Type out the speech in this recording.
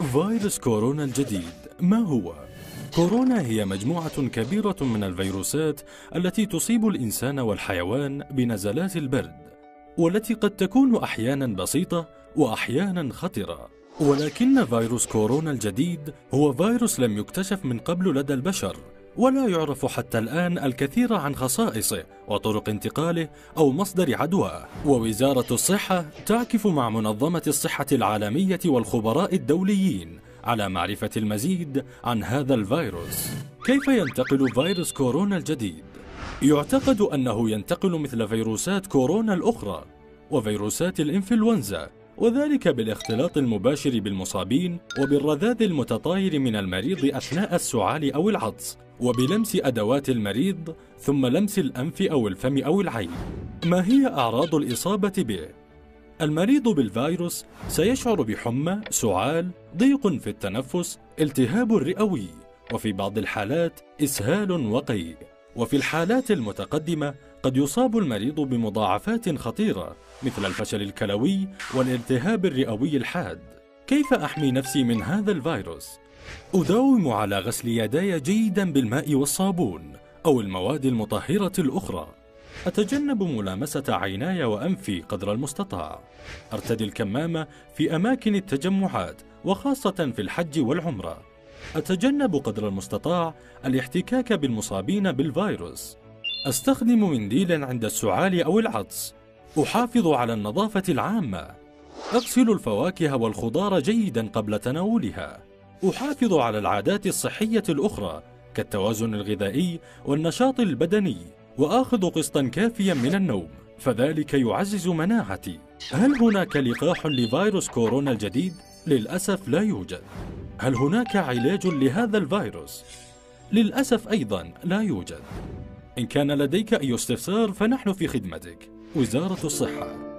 فيروس كورونا الجديد ما هو؟ كورونا هي مجموعة كبيرة من الفيروسات التي تصيب الإنسان والحيوان بنزلات البرد، والتي قد تكون أحيانا بسيطة وأحيانا خطرة. ولكن فيروس كورونا الجديد هو فيروس لم يكتشف من قبل لدى البشر، ولا يعرف حتى الآن الكثير عن خصائصه وطرق انتقاله أو مصدر عدواه. ووزارة الصحة تعكف مع منظمة الصحة العالمية والخبراء الدوليين على معرفة المزيد عن هذا الفيروس. كيف ينتقل فيروس كورونا الجديد؟ يعتقد أنه ينتقل مثل فيروسات كورونا الأخرى وفيروسات الإنفلونزا، وذلك بالاختلاط المباشر بالمصابين وبالرذاذ المتطاير من المريض أثناء السعال أو العطس، وبلمس أدوات المريض ثم لمس الأنف أو الفم أو العين. ما هي أعراض الإصابة به؟ المريض بالفيروس سيشعر بحمى، سعال، ضيق في التنفس، التهاب رئوي، وفي بعض الحالات إسهال وقيء. وفي الحالات المتقدمة قد يصاب المريض بمضاعفات خطيرة مثل الفشل الكلوي والالتهاب الرئوي الحاد. كيف أحمي نفسي من هذا الفيروس؟ أداوم على غسل يداي جيدا بالماء والصابون أو المواد المطهرة الأخرى. أتجنب ملامسة عيناي وأنفي قدر المستطاع. أرتدي الكمامة في أماكن التجمعات وخاصة في الحج والعمرة. أتجنب قدر المستطاع الاحتكاك بالمصابين بالفيروس. أستخدم منديلا عند السعال أو العطس. أحافظ على النظافة العامة. أغسل الفواكه والخضار جيدا قبل تناولها. أحافظ على العادات الصحية الأخرى كالتوازن الغذائي والنشاط البدني، وآخذ قسطا كافيا من النوم، فذلك يعزز مناعتي. هل هناك لقاح لفيروس كورونا الجديد؟ للأسف لا يوجد. هل هناك علاج لهذا الفيروس؟ للأسف أيضا لا يوجد. إن كان لديك أي استفسار فنحن في خدمتك. وزارة الصحة.